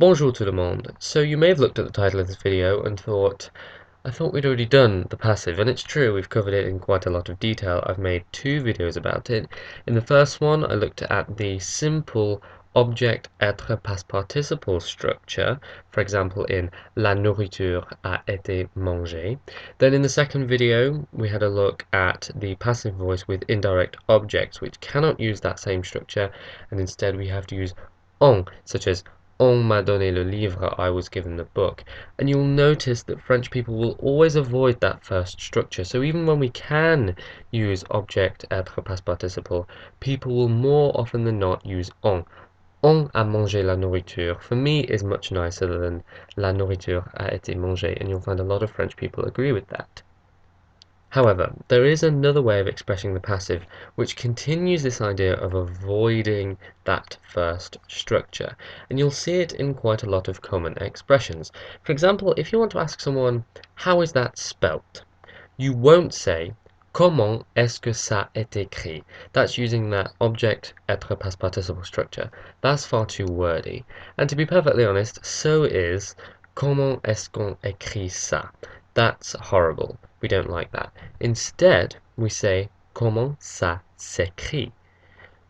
Bonjour tout le monde. So you may have looked at the title of this video and thought, I thought we'd already done the passive, and it's true, we've covered it in quite a lot of detail. I've made two videos about it. In the first one, I looked at the simple object être past participle structure, for example in La nourriture a été mangée. Then in the second video, we had a look at the passive voice with indirect objects, which cannot use that same structure, and instead we have to use on, such as On m'a donné le livre, I was given the book. And you'll notice that French people will always avoid that first structure. So even when we can use object être past participle, people will more often than not use on. On a mangé la nourriture, for me, is much nicer than la nourriture a été mangée, and you'll find a lot of French people agree with that. However, there is another way of expressing the passive which continues this idea of avoiding that first structure, and you'll see it in quite a lot of common expressions. For example, if you want to ask someone, how is that spelt? You won't say, comment est-ce que ça est écrit? That's using that object être past participle structure. That's far too wordy. And to be perfectly honest, so is comment est-ce qu'on écrit ça? That's horrible. We don't like that. Instead, we say comment ça s'écrit,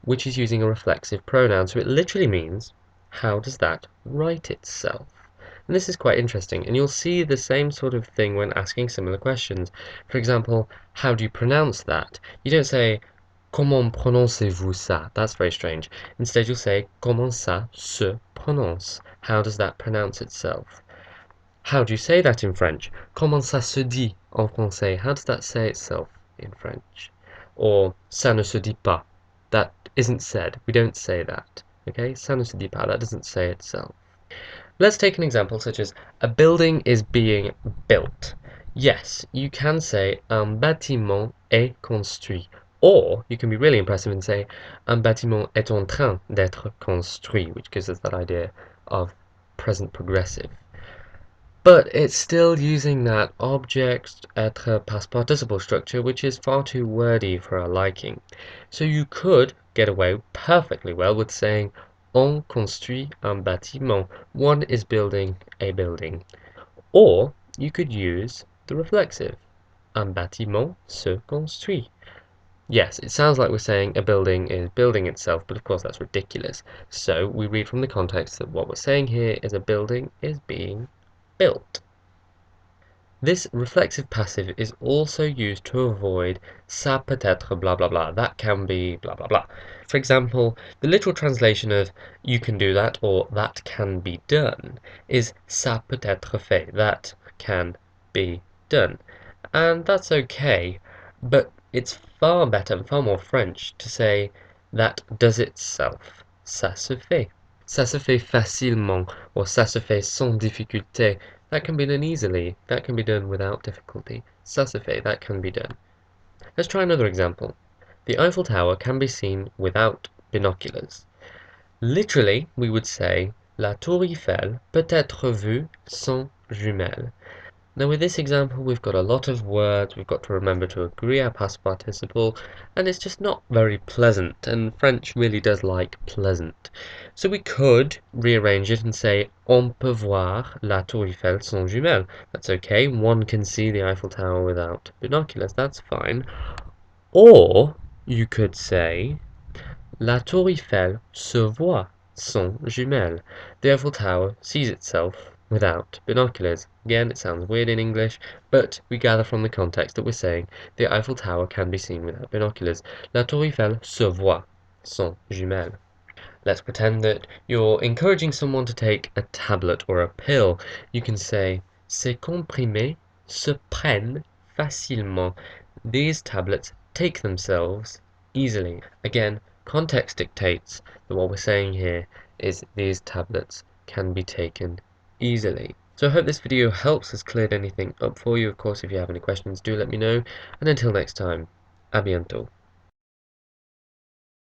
which is using a reflexive pronoun. So it literally means, how does that write itself? And this is quite interesting, and you'll see the same sort of thing when asking similar questions. For example, how do you pronounce that? You don't say, comment prononcez-vous ça? That's very strange. Instead, you'll say, comment ça se prononce? How does that pronounce itself? How do you say that in French? Comment ça se dit en français? How does that say itself in French? Or, ça ne se dit pas. That isn't said. We don't say that. Okay? Ça ne se dit pas. That doesn't say itself. Let's take an example such as, a building is being built. Yes, you can say, un bâtiment est construit. Or, you can be really impressive and say, un bâtiment est en train d'être construit, which gives us that idea of present progressive. But it's still using that object être past participle structure, which is far too wordy for our liking. So you could get away perfectly well with saying on construit un bâtiment. One is building a building. Or you could use the reflexive. Un bâtiment se construit. Yes, it sounds like we're saying a building is building itself, but of course that's ridiculous. So we read from the context that what we're saying here is a building is being built. This reflexive passive is also used to avoid ça peut être blah blah blah, that can be blah blah blah. For example, the literal translation of you can do that or that can be done is ça peut être fait, that can be done. And that's okay, but it's far better and far more French to say that does itself. Ça se fait. Ça se fait facilement, or ça se fait sans difficulté. That can be done easily. That can be done without difficulty. Ça se fait, that can be done. Let's try another example. The Eiffel Tower can be seen without binoculars. Literally, we would say, La Tour Eiffel peut être vue sans jumelles. Now with this example, we've got a lot of words, we've got to remember to agree our past participle, and it's just not very pleasant, and French really does like pleasant. So we could rearrange it and say, on peut voir la Tour Eiffel sans jumelles. That's okay, one can see the Eiffel Tower without binoculars, that's fine. Or you could say, la Tour Eiffel se voit sans jumelles. The Eiffel Tower sees itself without binoculars. Again, it sounds weird in English, but we gather from the context that we're saying the Eiffel Tower can be seen without binoculars. La Tour Eiffel se voit sans jumelles. Let's pretend that you're encouraging someone to take a tablet or a pill. You can say, ces comprimés se prennent facilement. These tablets take themselves easily. Again, context dictates that what we're saying here is these tablets can be taken easily. So I hope this video helps, has cleared anything up for you. Of course, if you have any questions, do let me know. And until next time, à bientôt.